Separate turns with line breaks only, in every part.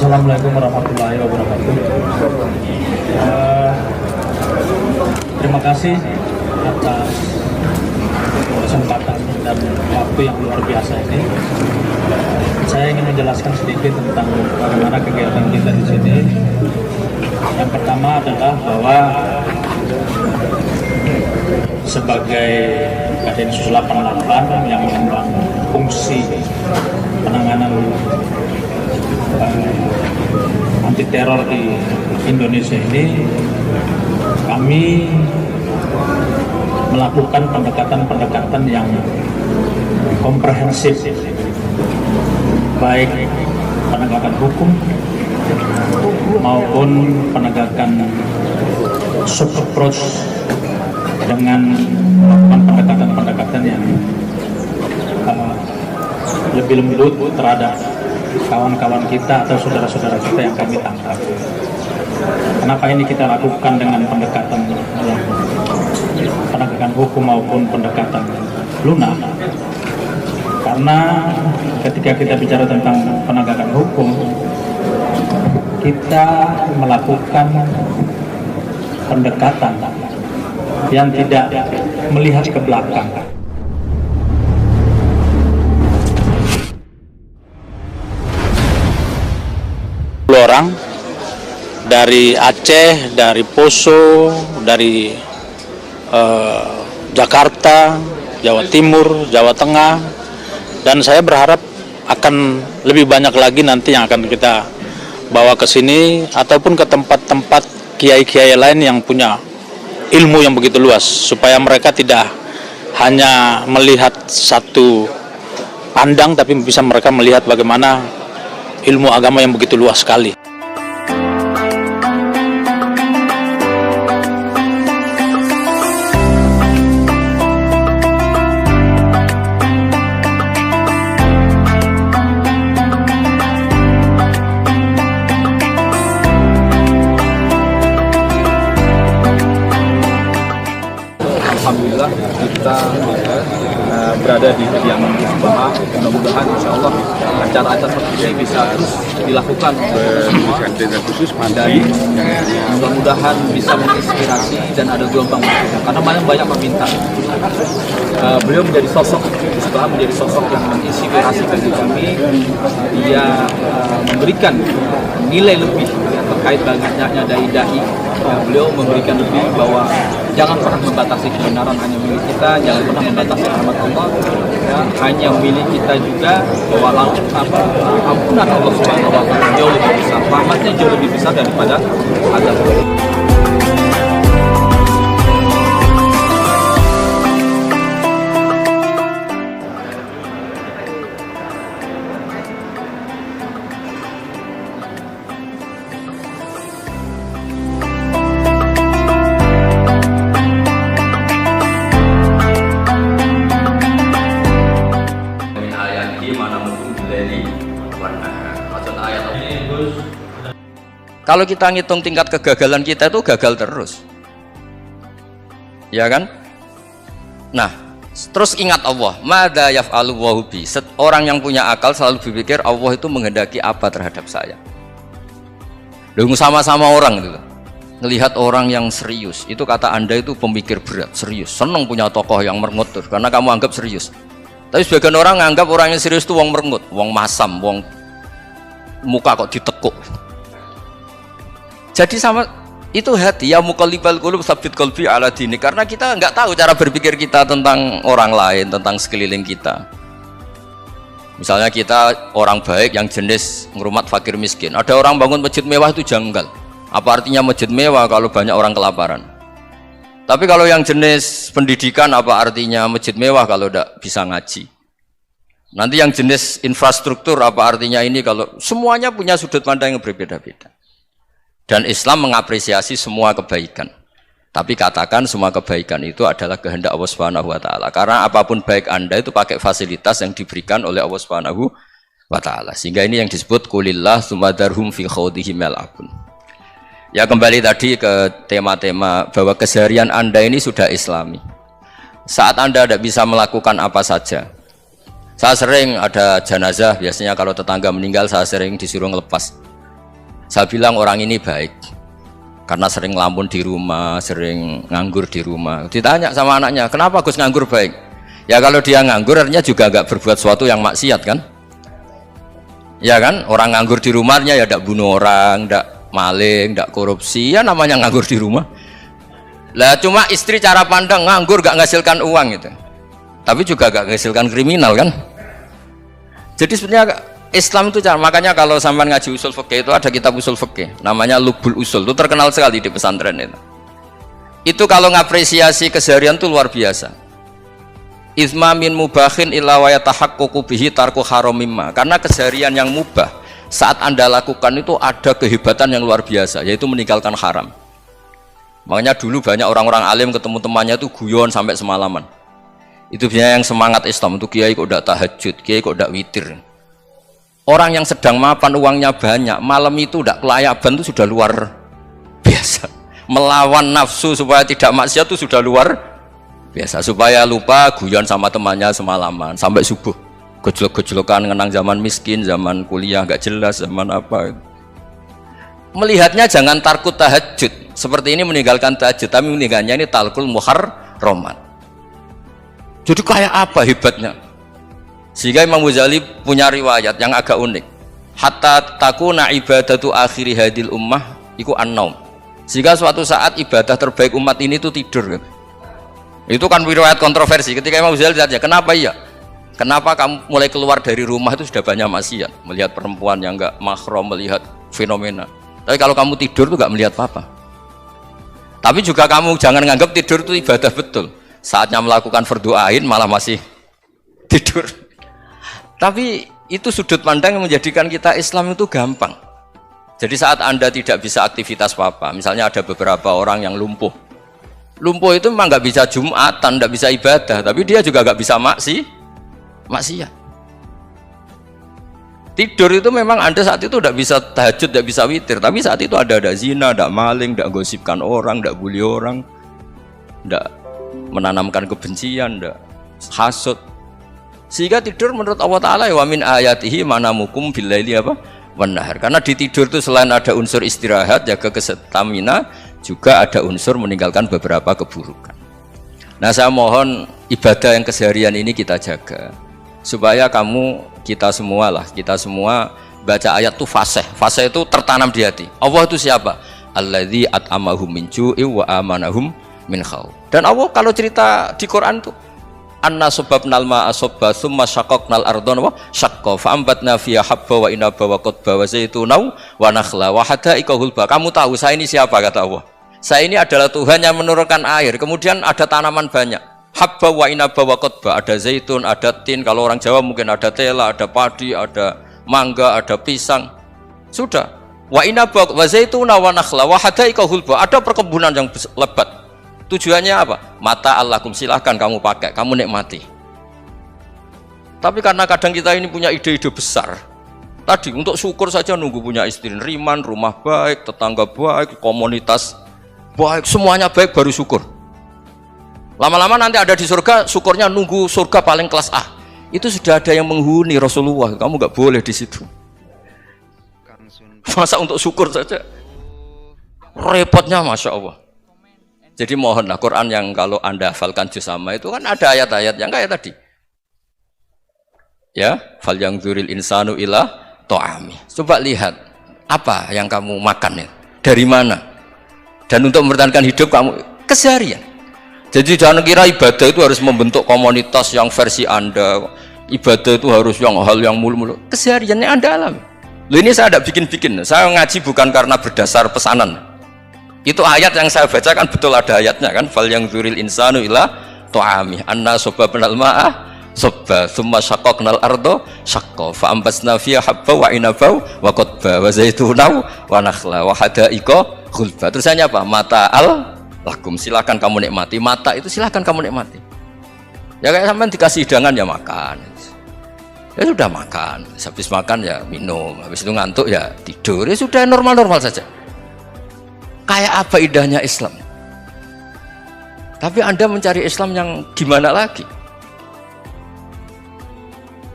Assalamualaikum warahmatullahi wabarakatuh. Terima kasih atas kesempatan dan waktu yang luar biasa ini. Saya ingin menjelaskan sedikit tentang bagaimana kegiatan kita di sini. Yang pertama adalah bahwa sebagai Densus 88 yang memang fungsi penanganan anti teror di Indonesia ini, kami melakukan pendekatan-pendekatan yang komprehensif, baik penegakan hukum maupun penegakan soft approach dengan melakukan pendekatan-pendekatan yang lebih lembut terhadap kawan-kawan kita atau saudara-saudara kita yang kami tangkap. Kenapa ini kita lakukan dengan pendekatan yang penegakan hukum maupun pendekatan lunak? Karena ketika kita bicara tentang penegakan hukum, kita melakukan pendekatan yang tidak melihat ke belakang.
Orang dari Aceh, dari Poso, dari Jakarta, Jawa Timur, Jawa Tengah, dan saya berharap akan lebih banyak lagi nanti yang akan kita bawa ke sini ataupun ke tempat-tempat kiai-kiai lain yang punya ilmu yang begitu luas, supaya mereka tidak hanya melihat satu pandang, tapi bisa mereka melihat bagaimana ilmu agama yang begitu luas sekali.
Alhamdulillah kita berada di kediaman Bapak. Mudah-mudahan insya Allah acara-acara seperti ini bisa terus dilakukan semua, dan mudah-mudahan bisa menginspirasi dan ada gelombang karena banyak meminta. Beliau menjadi sosok, setelah menjadi sosok yang menginspirasi bagi kami, dia memberikan nilai lebih terkait banyaknya dai-dai. Beliau memberikan lebih bahwa jangan pernah membatasi kebenaran hanya milik kita, jangan pernah membatasi rahmat Allah, ya, hanya milik kita juga, bahwa ampunan Allah Subhanahu wa Ta'ala jauh lebih besar, rahmatnya jauh lebih besar daripada azab.
Kalau kita ngitung tingkat kegagalan kita itu gagal terus, ya kan? Nah, terus ingat Allah, madza yaf'alu Allahu bi. Orang yang punya akal selalu berpikir Allah itu menghendaki apa terhadap saya. Lalu sama-sama orang itu, ngelihat orang yang serius, itu kata Anda itu pemikir berat, serius, senang punya tokoh yang merengut karena kamu anggap serius. Tapi sebagian orang nganggap orang yang serius itu wong merengut, wong masam, wong muka kok ditekuk. Jadi sama itu hati, ya muqallibal qulub tsabbit qalbi ala dinik, karena kita nggak tahu cara berpikir kita tentang orang lain, tentang sekeliling kita. Misalnya kita orang baik yang jenis ngurmat fakir miskin, ada orang bangun masjid mewah itu janggal. Apa artinya masjid mewah kalau banyak orang kelaparan? Tapi kalau yang jenis pendidikan, apa artinya masjid mewah kalau tidak bisa ngaji? Nanti yang jenis infrastruktur, apa artinya ini kalau semuanya punya sudut pandang yang berbeda-beda. Dan Islam mengapresiasi semua kebaikan. Tapi katakan semua kebaikan itu adalah kehendak Allah Subhanahu wa Ta'ala. Karena apapun baik Anda itu pakai fasilitas yang diberikan oleh Allah Subhanahu wa Ta'ala. Sehingga ini yang disebut kulillah sumadarhum fi khawdihim yal'abun. Ya, kembali tadi ke tema-tema bahwa keseharian Anda ini sudah Islami. Saat Anda tidak bisa melakukan apa saja. Saya sering ada jenazah, biasanya kalau tetangga meninggal saya sering disuruh ngelepas. Saya bilang orang ini baik karena sering ngelamun di rumah, sering nganggur di rumah. Ditanya sama anaknya, kenapa Gus nganggur baik? Ya kalau dia nganggur artinya juga nggak berbuat sesuatu yang maksiat kan? Ya kan, orang nganggur di rumahnya ya tidak bunuh orang, tidak maling, tidak korupsi, ya namanya nganggur di rumah. Lah cuma istri cara pandang nganggur gak menghasilkan uang gitu, tapi juga gak menghasilkan kriminal kan. Jadi sebenarnya Islam itu cara, makanya kalau sampai ngaji usul fikih itu ada kitab usul fikih namanya Lubul Usul, itu terkenal sekali di pesantren itu kalau ngapresiasi keseharian itu luar biasa. Izma min mubahin illa wa yatahaqqaqu bihi tarku haramimma, karena keseharian yang mubah saat Anda lakukan itu ada kehebatan yang luar biasa, yaitu meninggalkan haram. Makanya dulu banyak orang-orang alim ketemu temannya itu guyon sampai semalaman. Itu biasanya yang semangat Islam itu, kiai kok tidak tahajud, kiai kok tidak witir. Orang yang sedang mapan uangnya banyak, malam itu tidak kelayaban itu sudah luar biasa. Melawan nafsu supaya tidak maksiat itu sudah luar biasa. Supaya lupa guyon sama temannya semalaman sampai subuh. Gojlok-gojlokan ngenang zaman miskin, zaman kuliah nggak jelas, zaman apa. Melihatnya jangan tarkut tahajud seperti ini, meninggalkan tahajud, tapi meninggalnya ini talkul muharramat. Jadi kayak apa hebatnya? Sehingga Imam Ghazali punya riwayat yang agak unik. Hatta takuna ibadatu akhiri hadil ummah iku an-naum. Sehingga suatu saat ibadah terbaik umat ini itu tidur. Itu kan riwayat kontroversi. Ketika Imam Ghazali ditanya, kenapa iya? Kenapa kamu mulai keluar dari rumah itu sudah banyak maksiat, melihat perempuan yang enggak mahram, melihat fenomena. Tapi kalau kamu tidur tuh enggak melihat apa-apa. Tapi juga kamu jangan nganggap tidur itu ibadah betul. Saatnya melakukan fardu ain malah masih tidur. Tapi itu sudut pandang yang menjadikan kita Islam itu gampang. Jadi saat Anda tidak bisa aktivitas apa-apa, misalnya ada beberapa orang yang lumpuh. Lumpuh itu memang nggak bisa Jumatan, nggak bisa ibadah, tapi dia juga nggak bisa maksiat. Tidur itu memang Anda saat itu tidak bisa tahajud, tidak bisa witir, tapi saat itu ada zina, ada maling, tidak gosipkan orang, tidak bully orang, tidak menanamkan kebencian, tidak hasud. Sehingga tidur menurut Allah Ta'ala wa min ayatihi manamukum billaili apa? Wanahar. Karena di tidur itu selain ada unsur istirahat, jaga kestamina, juga ada unsur meninggalkan beberapa keburukan. Nah saya mohon ibadah yang keseharian ini kita jaga supaya kita semua baca ayat itu fasih itu tertanam di hati. Allah itu siapa? Alladzi at'amahum min ju'i wa amanahum min khauf. Dan Allah kalau cerita di Quran itu anna sababnal ma'a sabba thumma syaqaqnal ardha wa syaqqa fa ambatna fiha habba wa inaba wa qadba wa zaituna wa nakhla wa hada'iqa hulba. Kamu tahu saya ini siapa, kata Allah. Saya ini adalah Tuhan yang menurunkan air, kemudian ada tanaman banyak. Habba wa inaba wa qadba, ada zaitun, ada tin, kalau orang Jawa mungkin ada tela, ada padi, ada mangga, ada pisang. Sudah. Wa inaba wa zaituna wa nakhla wa hada'iqa hulba, ada perkebunan yang lebat. Tujuannya apa? Mata Allahkum, silahkan kamu pakai, kamu nikmati. Tapi karena kadang kita ini punya ide-ide besar. Tadi untuk syukur saja nunggu punya istri riman, rumah baik, tetangga baik, komunitas baik, semuanya baik baru syukur. Lama-lama nanti ada di surga, syukurnya nunggu surga paling kelas A. Itu sudah ada yang menghuni Rasulullah, kamu nggak boleh di situ. Masa untuk syukur saja? Repotnya Masya Allah. Jadi mohonlah Quran yang kalau Anda hafalkan juz sama itu kan ada ayat-ayat yang kayak tadi. Ya, fal yanzuril insanu ila ta'ami. Coba lihat apa yang kamu makan ya, dari mana? Dan untuk mempertahankan hidup kamu keseharian. Jadi jangan kira ibadah itu harus membentuk komunitas yang versi Anda. Ibadah itu harus yang hal yang mulu-mulu. Kesehariannya Anda alami. Loh ini saya tidak bikin-bikin. Saya ngaji bukan karena berdasar pesanan. Itu ayat yang saya bacakan betul ada ayatnya kan, fal yanzuril insanu ila ta'ami anna sababnal ma'a sabba thumma syaqaqnal arda syaqqa fa ambasna fiha habba wa inaba wa qadba wa zaituna wa nakhla wa hada'iqa ghulba. Terusannya apa? Mata'al lakum, silakan kamu nikmati. Mata itu silakan kamu nikmati. Ya kayak sampean dikasih hidangan ya makan. Ya sudah makan, habis makan ya minum, habis itu ngantuk ya tidur. Ya sudah normal-normal saja. Kayak apa indahnya Islam. Tapi Anda mencari Islam yang gimana lagi?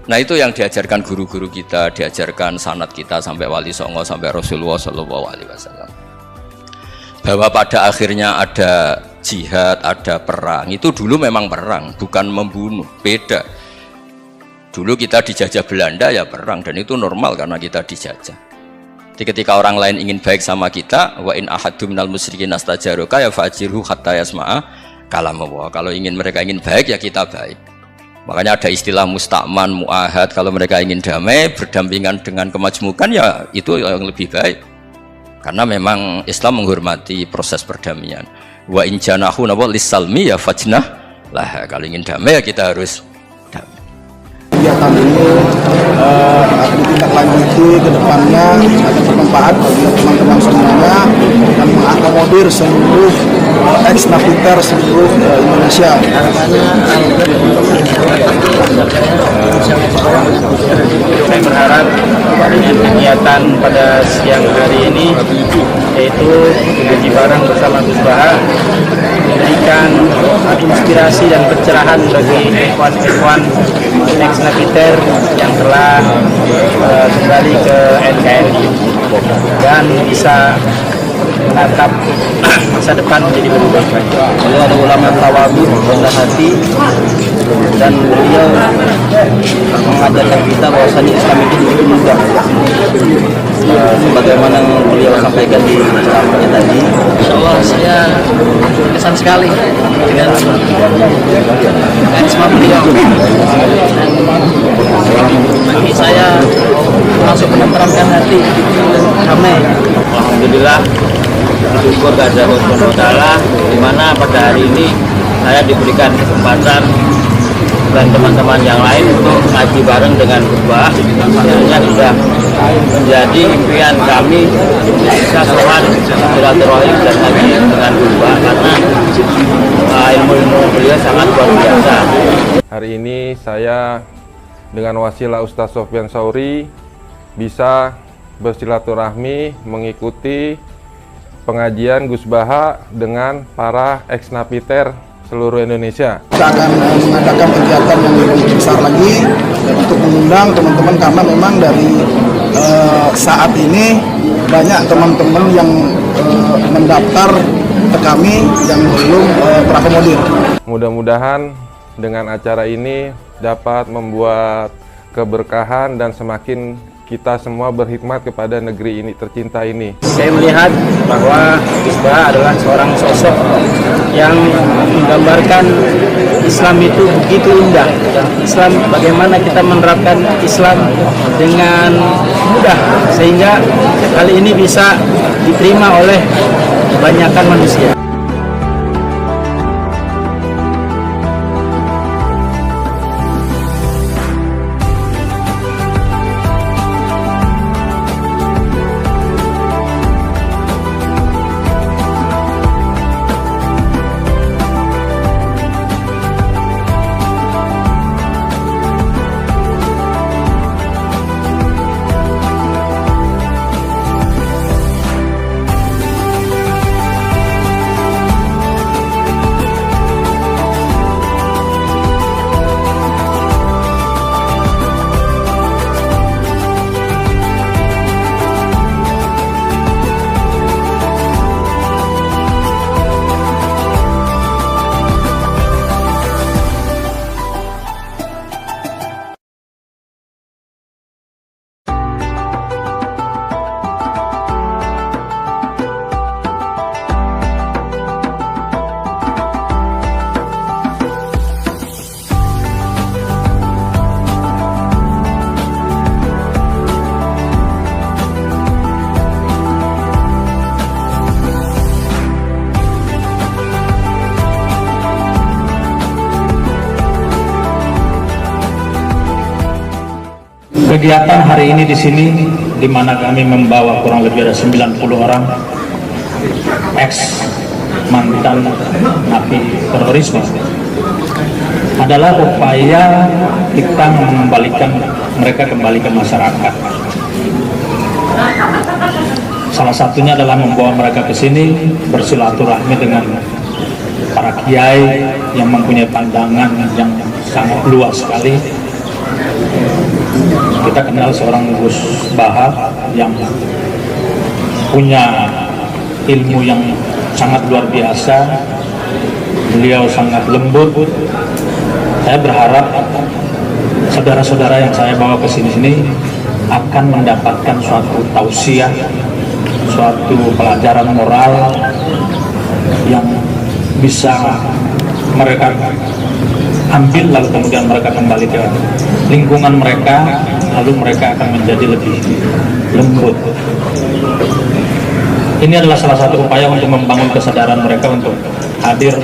Nah itu yang diajarkan guru-guru kita, diajarkan sanad kita sampai Wali Songo, sampai Rasulullah SAW. Bahwa pada akhirnya ada jihad, ada perang. Itu dulu memang perang, bukan membunuh, beda. Dulu kita dijajah Belanda ya perang, dan itu normal karena kita dijajah. Jadi ketika orang lain ingin baik sama kita, wa in ahadum minal musyrikin astajaruka ya fajirhu hatta yasma'a kalam Allah. Kalau mereka ingin baik ya kita baik. Makanya ada istilah mustakman, mu'ahad. Kalau mereka ingin damai, berdampingan dengan kemajmukan, ya itu yang lebih baik. Karena memang Islam menghormati proses perdamaian. Wa in janahu lis-salmi ya fajnah lah. Kalau ingin damai ya kita harus damai.
Kegiatan ini ditindaklanjuti ke depannya akan bermanfaat bagi teman-teman semuanya dan mengakomodir seluruh ex-napiter seluruh Indonesia.
Saya berharap dengan kegiatan pada siang hari ini, yaitu berbagi bareng bersama Gus Baha, memberikan inspirasi dan pencerahan bagi ikhwan-ikhwan ex-napiter yang telah kembali ke NKRI dan bisa menatap masa depan menjadi lebih baik lagi. Beliau ada ulama tawadhu, rendah hati, dan beliau mengajarkan kita bahwasanya Islam itu begitu mudah. Sebagaimana beliau sampaikan di ceramahnya tadi, insyaallah saya kesan sekali dengan karisma beliau. Bagi saya langsung menenteramkan hati, damai. Alhamdulillah, bersyukur kepada Allah Subhanahu wa Ta'ala, di mana pada hari ini saya diberikan kesempatan dan teman-teman yang lain untuk ngaji bareng dengan Gus Baha. Akhirnya sudah menjadi impian kami bisa sowan silaturahim dan ngaji dengan Gus Baha karena ilmu-ilmu beliau sangat luar biasa.
Hari ini saya dengan wasilah Ustadz Sofyan Sauri bisa bersilaturahmi mengikuti pengajian Gus Baha dengan para ex-napiter seluruh Indonesia.
Kita akan mengadakan kegiatan yang lebih besar lagi dan untuk mengundang teman-teman karena memang dari saat ini banyak teman-teman yang mendaftar ke kami yang belum terakomodir.
Mudah-mudahan dengan acara ini dapat membuat keberkahan dan semakin kita semua berkhidmat kepada negeri ini tercinta ini.
Saya melihat bahwa Gus Baha adalah seorang sosok yang menggambarkan Islam itu begitu indah. Islam, bagaimana kita menerapkan Islam dengan mudah sehingga kali ini bisa diterima oleh kebanyakan manusia.
Kegiatan hari ini di sini, di mana kami membawa kurang lebih ada 90 orang ex mantan napi terorisme, adalah upaya kita mengembalikan mereka kembali ke masyarakat. Salah satunya adalah membawa mereka ke sini bersilaturahmi dengan para kiai yang mempunyai pandangan yang sangat luas sekali kita kenal seorang Gus Baha yang punya ilmu yang sangat luar biasa. Beliau sangat lembut. Saya berharap saudara-saudara yang saya bawa ke sini akan mendapatkan suatu tausiah, suatu pelajaran moral yang bisa mereka ambil, lalu kemudian mereka kembali ke lingkungan mereka, lalu mereka akan menjadi lebih lembut. Ini adalah salah satu upaya untuk membangun kesadaran mereka untuk hadir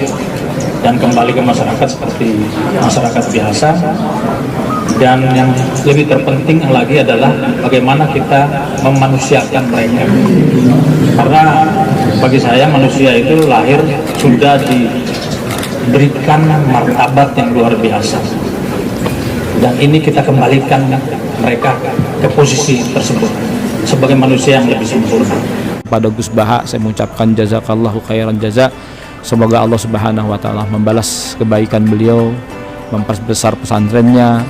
dan kembali ke masyarakat seperti masyarakat biasa. Dan yang lebih terpenting lagi adalah bagaimana kita memanusiakan mereka. Karena bagi saya manusia itu lahir sudah diberikan martabat yang luar biasa. Dan ini kita kembalikan mereka ke posisi tersebut sebagai manusia yang lebih sempurna.
Pada Gus Baha saya mengucapkan jazakallahu khairan jaza. Semoga Allah Subhanahu wa taala membalas kebaikan beliau, memperbesar pesantrennya,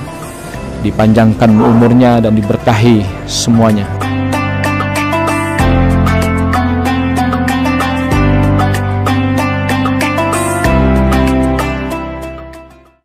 dipanjangkan umurnya dan diberkahi semuanya.